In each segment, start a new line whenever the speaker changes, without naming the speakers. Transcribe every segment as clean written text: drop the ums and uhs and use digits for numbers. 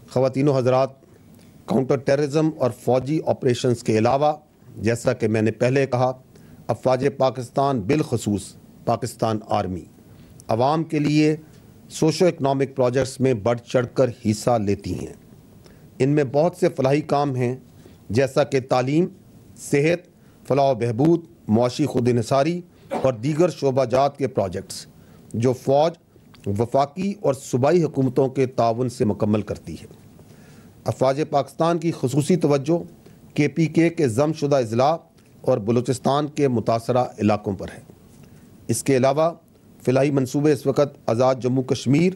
خواتین و حضرات، کاؤنٹر ٹیررزم اور فوجی آپریشنز کے علاوہ جیسا کہ میں نے پہلے کہا، افواج پاکستان بالخصوص پاکستان آرمی عوام کے لیے سوشو اکنامک پروجیکٹس میں بڑھ چڑھ کر حصہ لیتی ہیں۔ ان میں بہت سے فلاحی کام ہیں جیسا کہ تعلیم، صحت، فلاح و بہبود، معاشی خود انحصاری اور دیگر شعبہ جات کے پروجیکٹس جو فوج وفاقی اور صوبائی حکومتوں کے تعاون سے مکمل کرتی ہے۔ افواج پاکستان کی خصوصی توجہ KPK کے ضم شدہ اضلاع اور بلوچستان کے متاثرہ علاقوں پر ہے۔ اس کے علاوہ فلاحی منصوبے اس وقت آزاد جموں کشمیر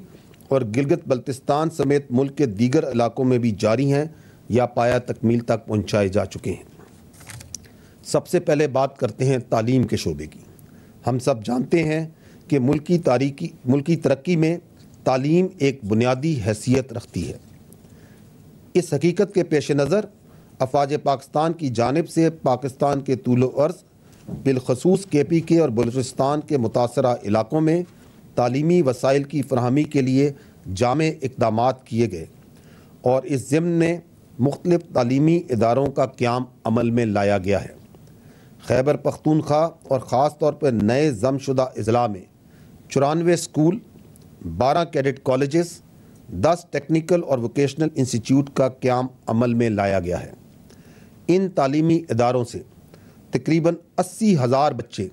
اور گلگت بلتستان سمیت ملک کے دیگر علاقوں میں بھی جاری ہیں یا پایہ تکمیل تک پہنچائے جا چکے ہیں۔ سب سے پہلے بات کرتے ہیں تعلیم کے شعبے کی۔ ہم سب جانتے ہیں کہ ملکی ترقی میں تعلیم ایک بنیادی حیثیت رکھتی ہے۔ اس حقیقت کے پیش نظر افواج پاکستان کی جانب سے پاکستان کے طول و عرض بالخصوص KPK اور بلوچستان کے متاثرہ علاقوں میں تعلیمی وسائل کی فراہمی کے لیے جامع اقدامات کیے گئے اور اس ضمن میں مختلف تعلیمی اداروں کا قیام عمل میں لایا گیا ہے۔ خیبر پختونخوا اور خاص طور پر نئے ضم شدہ اضلاع میں 94 اسکول، 12 کیڈٹ کالجز، 10 ٹیکنیکل اور ووکیشنل انسٹیٹیوٹ کا قیام عمل میں لایا گیا ہے۔ ان تعلیمی اداروں سے تقریباً 80,000 بچے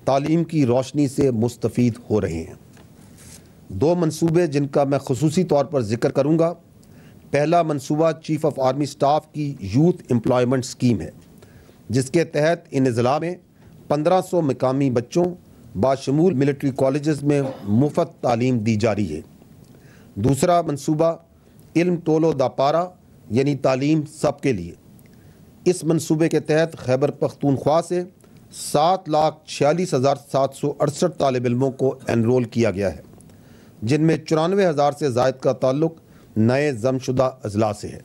تعلیم کی روشنی سے مستفید ہو رہے ہیں۔ 2 منصوبے جن کا میں خصوصی طور پر ذکر کروں گا۔ پہلا منصوبہ چیف آف آرمی سٹاف کی یوتھ امپلائمنٹ اسکیم ہے، جس کے تحت ان اضلاع میں 1500 مقامی بچوں باشمول ملٹری کالجز میں مفت تعلیم دی جا رہی ہے۔ دوسرا منصوبہ علم ٹولو دا پارا یعنی تعلیم سب کے لیے۔ اس منصوبے کے تحت خیبر پختونخوا سے 7,46,768 طالب علموں کو انرول کیا گیا ہے، جن میں 94,000 سے زائد کا تعلق نئے ضم شدہ اضلاع سے ہے۔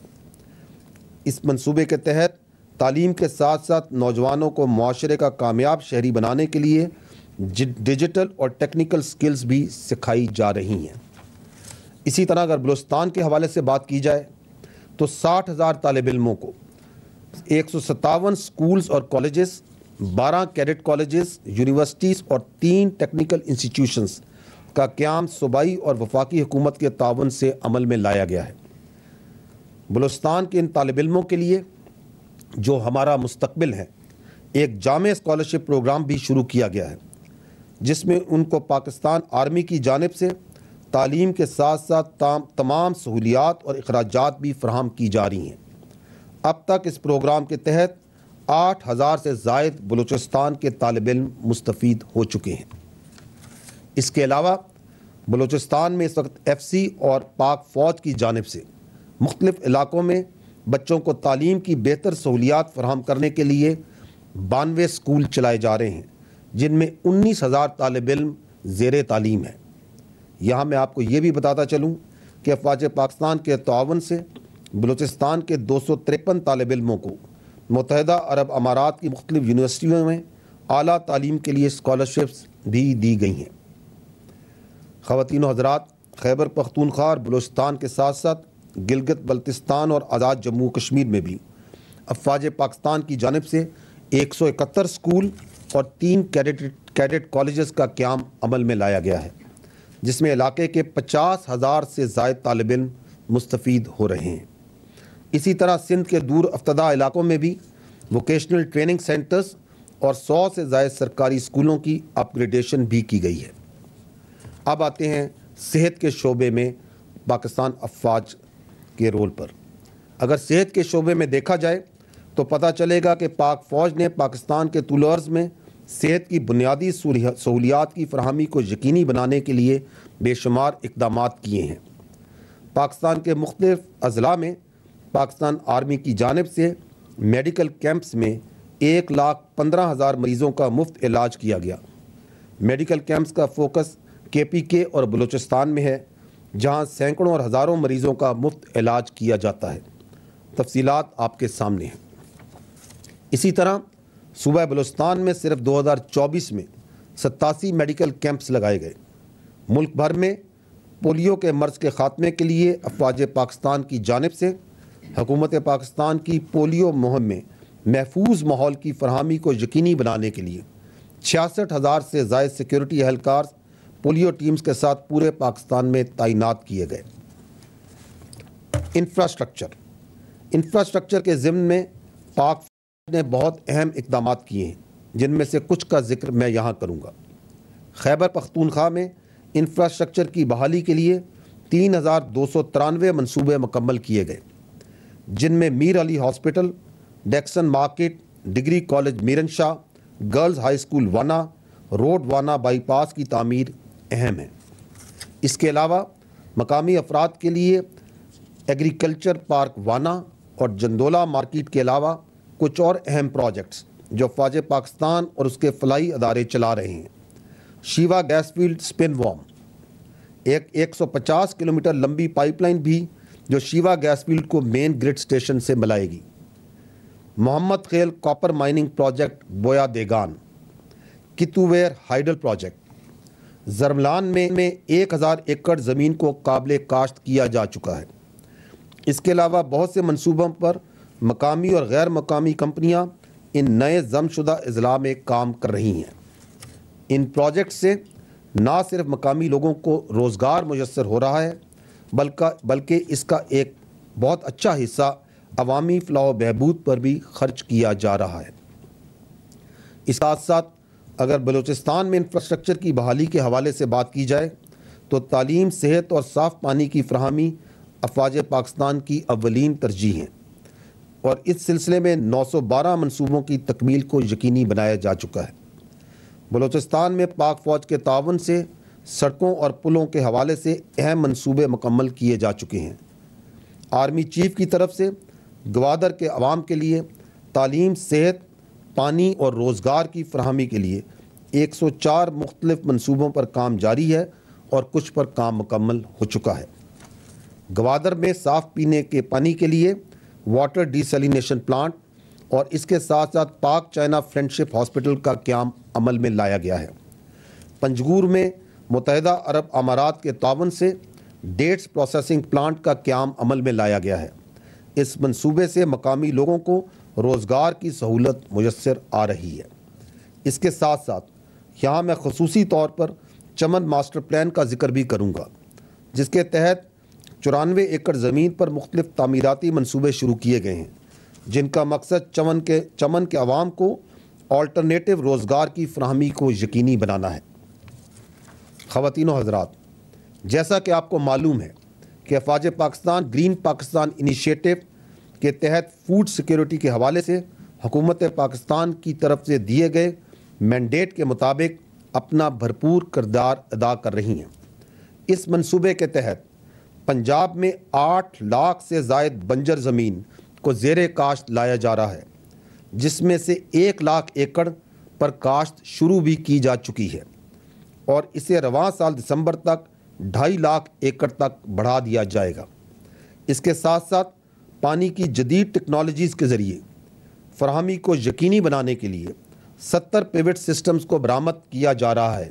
اس منصوبے کے تحت تعلیم کے ساتھ ساتھ نوجوانوں کو معاشرے کا کامیاب شہری بنانے کے لیے ڈیجیٹل اور ٹیکنیکل سکلز بھی سکھائی جا رہی ہیں۔ اسی طرح اگر بلوچستان کے حوالے سے بات کی جائے تو 60,000 طالب علموں کو 157 سکولز اور کالجز، 12 کیڈٹ کالجز، یونیورسٹیز اور 3 ٹیکنیکل انسٹیٹیوشنز کا قیام صوبائی اور وفاقی حکومت کے تعاون سے عمل میں لایا گیا ہے۔ بلوچستان کے ان طالب علموں کے لیے جو ہمارا مستقبل ہے، ایک جامع اسکالرشپ پروگرام بھی شروع کیا گیا ہے، جس میں ان کو پاکستان آرمی کی جانب سے تعلیم کے ساتھ ساتھ تمام سہولیات اور اخراجات بھی فراہم کی جا رہی ہیں۔ اب تک اس پروگرام کے تحت 8,000 سے زائد بلوچستان کے طالب علم مستفید ہو چکے ہیں۔ اس کے علاوہ بلوچستان میں اس وقت FC اور پاک فوج کی جانب سے مختلف علاقوں میں بچوں کو تعلیم کی بہتر سہولیات فراہم کرنے کے لیے 92 اسکول چلائے جا رہے ہیں، جن میں 19,000 طالب علم زیر تعلیم ہیں۔ یہاں میں آپ کو یہ بھی بتاتا چلوں کہ افواج پاکستان کے تعاون سے بلوچستان کے 253 طالب علموں کو متحدہ عرب امارات کی مختلف یونیورسٹیوں میں اعلیٰ تعلیم کے لیے اسکالرشپس بھی دی گئی ہیں۔ خواتین و حضرات، خیبر پختونخوا اور بلوچستان کے ساتھ ساتھ گلگت بلتستان اور آزاد جموں کشمیر میں بھی افواج پاکستان کی جانب سے 171 اسکول اور 3 کیڈٹ کالجز کا قیام عمل میں لایا گیا ہے، جس میں علاقے کے 50,000 سے زائد طالب علم مستفید ہو رہے ہیں۔ اسی طرح سندھ کے دور افتادہ علاقوں میں بھی ووکیشنل ٹریننگ سینٹرز اور 100 سے زائد سرکاری اسکولوں کی اپ گریڈیشن بھی کی گئی ہے۔ اب آتے ہیں صحت کے شعبے میں پاکستان افواج کے رول پر۔ اگر صحت کے شعبے میں دیکھا جائے تو پتہ چلے گا کہ پاک فوج نے پاکستان کے طول و عرض میں صحت کی بنیادی سہولیات کی فراہمی کو یقینی بنانے کے لیے بے شمار اقدامات کیے ہیں۔ پاکستان کے مختلف اضلاع میں پاکستان آرمی کی جانب سے میڈیکل کیمپس میں 1,15,000 مریضوں کا مفت علاج کیا گیا۔ میڈیکل کیمپس کا فوکس KPK اور بلوچستان میں ہے، جہاں سینکڑوں اور ہزاروں مریضوں کا مفت علاج کیا جاتا ہے۔ تفصیلات آپ کے سامنے ہیں۔ اسی طرح صوبہ بلوچستان میں صرف 2024 میں 87 میڈیکل کیمپس لگائے گئے۔ ملک بھر میں پولیو کے مرض کے خاتمے کے لیے افواج پاکستان کی جانب سے حکومت پاکستان کی پولیو مہم میں محفوظ ماحول کی فراہمی کو یقینی بنانے کے لیے 66,000 سے زائد سیکیورٹی اہلکار پولیو ٹیمز کے ساتھ پورے پاکستان میں تعینات کیے گئے۔ انفراسٹرکچر کے ضمن میں پاک فوج نے بہت اہم اقدامات کیے ہیں، جن میں سے کچھ کا ذکر میں یہاں کروں گا۔ خیبر پختونخوا میں انفراسٹرکچر کی بحالی کے لیے 3,293 منصوبے مکمل کیے گئے، جن میں Mir Ali hospital, Dixon market, degree college Miran Shah, girls high school Wana, road Wana bypass کی تعمیر اہم ہے۔ اس کے علاوہ مقامی افراد کے لیے ایگریکلچر پارک وانا اور جندولہ مارکیٹ کے علاوہ کچھ اور اہم پروجیکٹس جو افواج پاکستان اور اس کے فلاحی ادارے چلا رہے ہیں۔ شیوا گیس فیلڈ سپن وارم، ایک 150 کلومیٹر لمبی پائپ لائن بھی جو شیوا گیس فیلڈ کو مین گرڈ سٹیشن سے ملائے گی۔ Muhammad Khel copper mining project Boya Degan, کتوویر ہائیڈل پروجیکٹ، زرملان میں 1000 ایکڑ زمین کو قابل کاشت کیا جا چکا ہے۔ اس کے علاوہ بہت سے منصوبوں پر مقامی اور غیر مقامی کمپنیاں ان نئے ضم شدہ اضلاع میں کام کر رہی ہیں۔ ان پروجیکٹ سے نہ صرف مقامی لوگوں کو روزگار میسر ہو رہا ہے بلکہ اس کا ایک بہت اچھا حصہ عوامی فلاح و بہبود پر بھی خرچ کیا جا رہا ہے۔ اس ساتھ ساتھ اگر بلوچستان میں انفراسٹرکچر کی بحالی کے حوالے سے بات کی جائے تو تعلیم، صحت اور صاف پانی کی فراہمی افواج پاکستان کی اولین ترجیح ہیں، اور اس سلسلے میں 912 منصوبوں کی تکمیل کو یقینی بنایا جا چکا ہے۔ بلوچستان میں پاک فوج کے تعاون سے سڑکوں اور پلوں کے حوالے سے اہم منصوبے مکمل کیے جا چکے ہیں۔ آرمی چیف کی طرف سے گوادر کے عوام کے لیے تعلیم، صحت، پانی اور روزگار کی فراہمی کے لیے 104 مختلف منصوبوں پر کام جاری ہے اور کچھ پر کام مکمل ہو چکا ہے۔ گوادر میں صاف پینے کے پانی کے لیے واٹر ڈیسیلینیشن پلانٹ اور اس کے ساتھ ساتھ پاک چائنا فرینڈشپ ہاسپٹل کا قیام عمل میں لایا گیا ہے۔ پنجگور میں متحدہ عرب امارات کے تعاون سے ڈیٹس پروسیسنگ پلانٹ کا قیام عمل میں لایا گیا ہے۔ اس منصوبے سے مقامی لوگوں کو روزگار کی سہولت میسر آ رہی ہے۔ اس کے ساتھ ساتھ یہاں میں خصوصی طور پر چمن ماسٹر پلان کا ذکر بھی کروں گا، جس کے تحت 94 ایکڑ زمین پر مختلف تعمیراتی منصوبے شروع کیے گئے ہیں، جن کا مقصد چمن کے عوام کو آلٹرنیٹو روزگار کی فراہمی کو یقینی بنانا ہے۔ خواتین و حضرات، جیسا کہ آپ کو معلوم ہے کہ افواج پاکستان گرین پاکستان انیشیٹو کے تحت فوڈ سیکیورٹی کے حوالے سے حکومت پاکستان کی طرف سے دیے گئے مینڈیٹ کے مطابق اپنا بھرپور کردار ادا کر رہی ہیں۔ اس منصوبے کے تحت پنجاب میں 8 لاکھ سے زائد بنجر زمین کو زیر کاشت لایا جا رہا ہے، جس میں سے 1 لاکھ ایکڑ پر کاشت شروع بھی کی جا چکی ہے، اور اسے رواں سال دسمبر تک 2.5 لاکھ ایکڑ تک بڑھا دیا جائے گا۔ اس کے ساتھ ساتھ پانی کی جدید ٹیکنالوجیز کے ذریعے فراہمی کو یقینی بنانے کے لیے 70 پیوٹ سسٹمز کو برآمد کیا جا رہا ہے،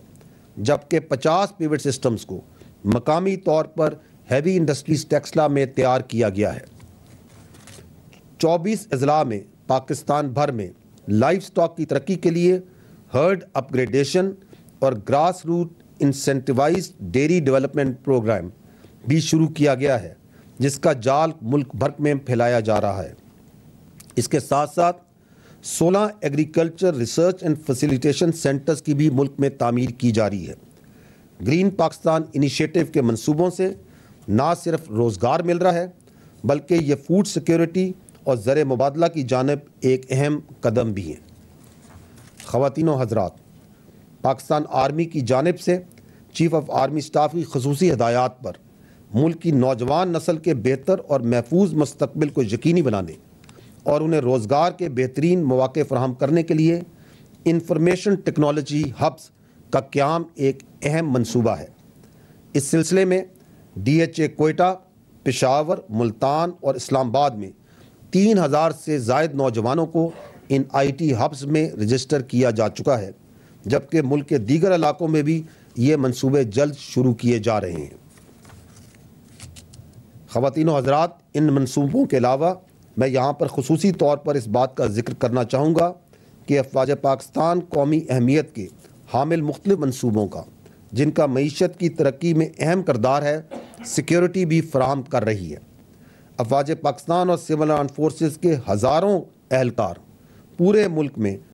جبکہ 50 پیوٹ سسٹمز کو مقامی طور پر ہیوی انڈسٹریز ٹیکسلا میں تیار کیا گیا ہے۔ 24 اضلاع میں پاکستان بھر میں لائف سٹاک کی ترقی کے لیے ہرڈ اپ گریڈیشن اور grass root incentivised dairy development programme بھی شروع کیا گیا ہے، جس کا جال ملک بھر میں پھیلایا جا رہا ہے۔ اس کے ساتھ ساتھ 16 agriculture research and facilitation centres کی بھی ملک میں تعمیر کی جا رہی ہے۔ گرین پاکستان انیشیٹو کے منصوبوں سے نہ صرف روزگار مل رہا ہے، بلکہ یہ فوڈ سیکیورٹی اور زر مبادلہ کی جانب ایک اہم قدم بھی ہے۔ خواتین و حضرات، پاکستان آرمی کی جانب سے چیف آف آرمی اسٹاف کی خصوصی ہدایات پر ملک کی نوجوان نسل کے بہتر اور محفوظ مستقبل کو یقینی بنانے اور انہیں روزگار کے بہترین مواقع فراہم کرنے کے لیے انفارمیشن ٹیکنالوجی ہبس کا قیام ایک اہم منصوبہ ہے۔ اس سلسلے میں DHA کوئٹہ، پشاور، ملتان اور اسلام آباد میں 3000 سے زائد نوجوانوں کو ان IT ہبس میں رجسٹر کیا جا چکا ہے، جبکہ ملک کے دیگر علاقوں میں بھی یہ منصوبے جلد شروع کیے جا رہے ہیں۔ خواتین و حضرات، ان منصوبوں کے علاوہ میں یہاں پر خصوصی طور پر اس بات کا ذکر کرنا چاہوں گا کہ افواج پاکستان قومی اہمیت کے حامل مختلف منصوبوں کا، جن کا معیشت کی ترقی میں اہم کردار ہے، سیکیورٹی بھی فراہم کر رہی ہے۔ افواج پاکستان اور سول آرمڈ فورسز کے ہزاروں اہلکار پورے ملک میں